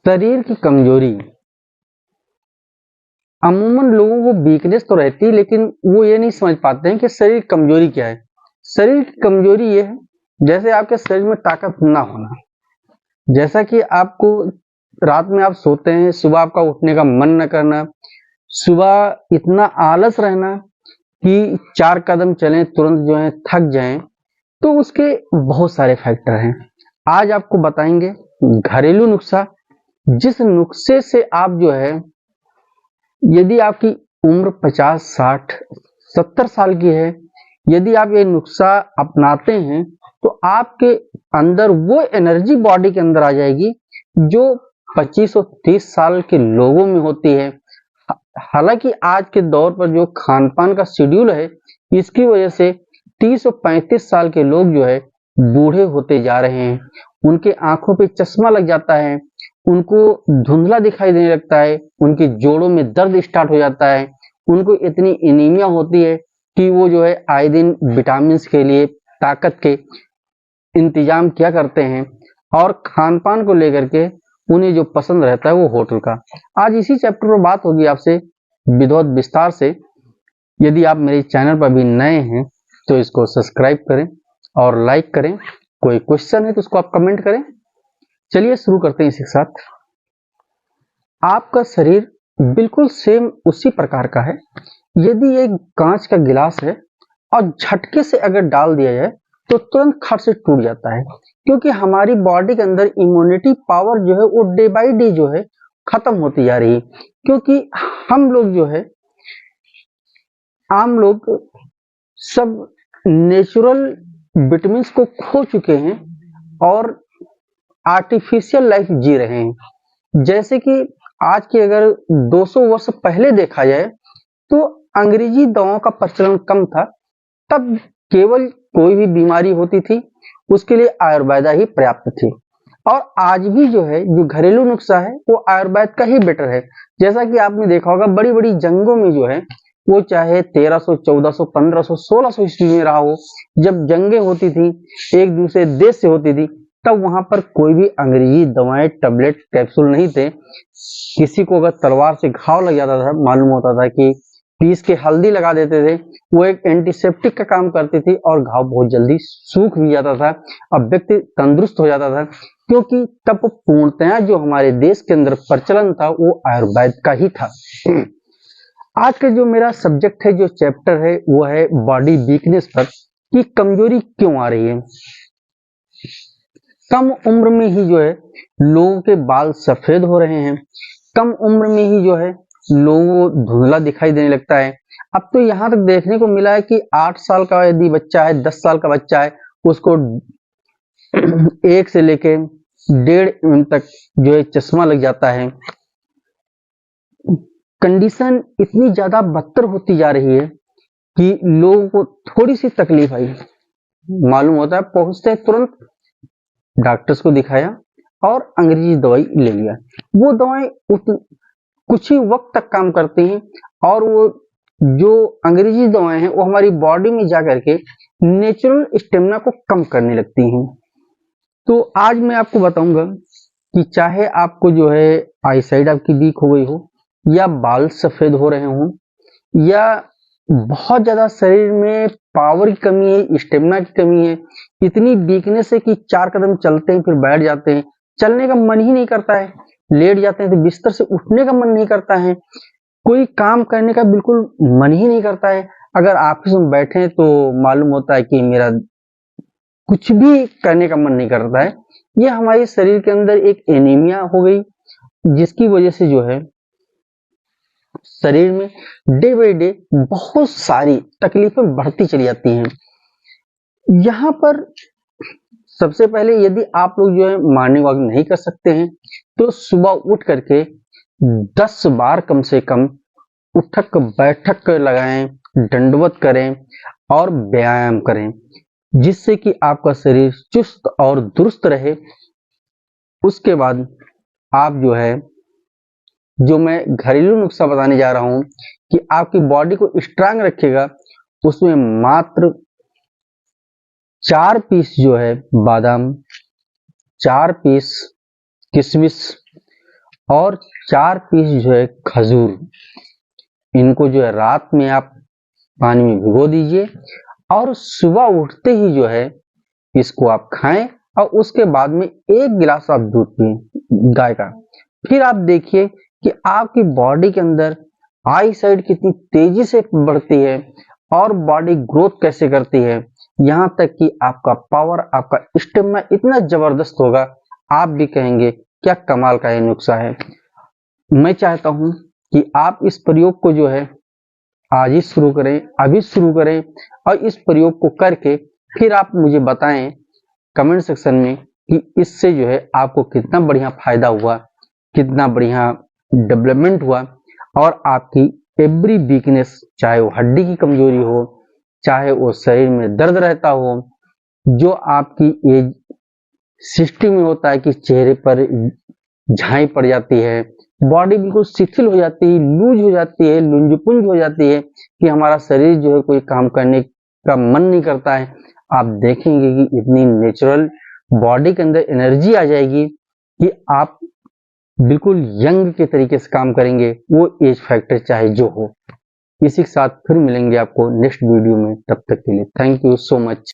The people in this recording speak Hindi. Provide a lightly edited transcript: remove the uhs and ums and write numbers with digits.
शरीर की कमजोरी अमूमन लोगों को वीकनेस तो रहती है, लेकिन वो ये नहीं समझ पाते हैं कि शरीर की कमजोरी क्या है। शरीर की कमजोरी ये है जैसे आपके शरीर में ताकत ना होना, जैसा कि आपको रात में आप सोते हैं, सुबह आपका उठने का मन न करना, सुबह इतना आलस रहना कि 4 कदम चलें तुरंत जो है थक जाएं, तो उसके बहुत सारे फैक्टर हैं। आज आपको बताएंगे घरेलू नुस्खा, जिस नुस्खे से आप जो है, यदि आपकी उम्र 50, 60, 70 साल की है, यदि आप ये नुस्खा अपनाते हैं तो आपके अंदर वो एनर्जी बॉडी के अंदर आ जाएगी जो 25 और 30 साल के लोगों में होती है। हालांकि आज के दौर पर जो खान पान का शेड्यूल है, इसकी वजह से 30 और 35 साल के लोग जो है बूढ़े होते जा रहे हैं। उनके आंखों पे चश्मा लग जाता है, उनको धुंधला दिखाई देने लगता है, उनके जोड़ों में दर्द स्टार्ट हो जाता है, उनको इतनी एनीमिया होती है कि वो जो है आए दिन विटामिन के लिए ताकत के इंतजाम किया करते हैं, और खान पान को लेकर के उन्हें जो पसंद रहता है वो होटल का। आज इसी चैप्टर पर बात होगी आपसे विधिवत विस्तार से। यदि आप मेरे चैनल पर भी नए हैं तो इसको सब्सक्राइब करें और लाइक करें। कोई क्वेश्चन है तो उसको आप कमेंट करें। चलिए शुरू करते हैं इसी के साथ। आपका शरीर बिल्कुल सेम उसी प्रकार का है। यदि एक कांच का गिलास है और झटके से अगर डाल दिया जाए तो तुरंत खट से टूट जाता है, क्योंकि हमारी बॉडी के अंदर इम्यूनिटी पावर जो है वो डे बाय डे जो है खत्म होती जा रही है। क्योंकि हम लोग जो है, आम लोग सब नेचुरल विटामिन को खो चुके हैं और आर्टिफिशियल लाइफ जी रहे हैं। जैसे कि आज के अगर 200 वर्ष पहले देखा जाए तो अंग्रेजी दवाओं का प्रचलन कम था। तब केवल कोई भी बीमारी होती थी उसके लिए आयुर्वेदा ही पर्याप्त थी, और आज भी जो है जो घरेलू नुस्खा है वो आयुर्वेद का ही बेटर है। जैसा कि आपने देखा होगा बड़ी बड़ी जंगों में जो है, वो चाहे 1300, 1400, 1500, 1600 ईस्वी में रहा हो, जब जंगें होती थी एक दूसरे देश से होती थी, तब वहां पर कोई भी अंग्रेजी दवाएं, टैबलेट, कैप्सूल नहीं थे। किसी को अगर तलवार से घाव लग जाता था, मालूम होता था कि पीस के हल्दी लगा देते थे, वो एक एंटीसेप्टिक का काम करती थी और घाव बहुत जल्दी सूख भी जाता था, अब व्यक्ति तंदुरुस्त हो जाता था। क्योंकि तब पूर्णतया जो हमारे देश के अंदर प्रचलन था वो आयुर्वेद का ही था। आज का जो मेरा सब्जेक्ट है, जो चैप्टर है, वो है बॉडी वीकनेस पर, कि कमजोरी क्यों आ रही है। कम उम्र में ही जो है लोगों के बाल सफेद हो रहे हैं, कम उम्र में ही जो है लोगों को धुंधला दिखाई देने लगता है। अब तो यहाँ तक देखने को मिला है कि 8 साल का यदि बच्चा है, 10 साल का बच्चा है, उसको 1 से लेके 1.5 तक जो है चश्मा लग जाता है। कंडीशन इतनी ज्यादा बदतर होती जा रही है कि लोगों को थोड़ी सी तकलीफ आई, मालूम होता है पहुंचते तुरंत डॉक्टर्स को दिखाया और अंग्रेजी दवाई ले लिया। वो दवाएं कुछ ही वक्त तक काम करती हैं, और वो जो अंग्रेजी दवाएं हैं वो हमारी बॉडी में जा करके नेचुरल स्टेमिना को कम करने लगती हैं। तो आज मैं आपको बताऊंगा कि चाहे आपको जो है आईसाइट आपकी वीक हो गई हो, या बाल सफेद हो रहे हो, या बहुत ज्यादा शरीर में पावर की कमी है, स्टेमिना की कमी है, इतनी वीकनेस है कि 4 कदम चलते हैं फिर बैठ जाते हैं, चलने का मन ही नहीं करता है, लेट जाते हैं तो बिस्तर से उठने का मन नहीं करता है, कोई काम करने का बिल्कुल मन ही नहीं करता है। अगर ऑफिस में बैठे तो मालूम होता है कि मेरा कुछ भी करने का मन नहीं करता है। ये हमारे शरीर के अंदर एक एनीमिया हो गई, जिसकी वजह से जो है शरीर में डे बाय डे बहुत सारी तकलीफें बढ़ती चली जाती हैं। यहाँ पर सबसे पहले यदि आप लोग जो है मॉर्निंग वॉक नहीं कर सकते हैं तो सुबह उठ करके 10 बार कम से कम उठक बैठक लगाएं, दंडवत करें और व्यायाम करें, जिससे कि आपका शरीर चुस्त और दुरुस्त रहे। उसके बाद आप जो है, जो मैं घरेलू नुस्खा बताने जा रहा हूं कि आपकी बॉडी को स्ट्रांग रखेगा, उसमें मात्र 4 पीस जो है बादाम, 4 पीस किशमिश, और 4 पीस जो है खजूर, इनको जो है रात में आप पानी में भिगो दीजिए और सुबह उठते ही जो है इसको आप खाएं और उसके बाद में 1 गिलास आप दूध पिए गाय का। फिर आप देखिए कि आपकी बॉडी के अंदर आई साइड कितनी तेजी से बढ़ती है और बॉडी ग्रोथ कैसे करती है, यहाँ तक कि आपका पावर, आपका स्टेमिना इतना जबरदस्त होगा, आप भी कहेंगे क्या कमाल का ये नुस्खा है। मैं चाहता हूं कि आप इस प्रयोग को जो है आज ही शुरू करें, अभी शुरू करें और इस प्रयोग को करके फिर आप मुझे बताएं कमेंट सेक्शन में कि इससे जो है आपको कितना बढ़िया फायदा हुआ, कितना बढ़िया डेवलपमेंट हुआ और आपकी एवरी वीकनेस, चाहे वो हड्डी की कमजोरी हो, चाहे वो शरीर में दर्द रहता हो, जो आपकी एज 60 में होता है कि चेहरे पर झाई पड़ जाती है, बॉडी बिल्कुल शिथिल हो जाती है, लूज हो जाती है, लुंज-पुंज हो जाती है कि हमारा शरीर जो है कोई काम करने का मन नहीं करता है, आप देखेंगे कि इतनी नेचुरल बॉडी के अंदर एनर्जी आ जाएगी कि आप बिल्कुल यंग के तरीके से काम करेंगे, वो एज फैक्टर चाहे जो हो। इसी के साथ फिर मिलेंगे आपको नेक्स्ट वीडियो में, तब तक के लिए थैंक यू सो मच।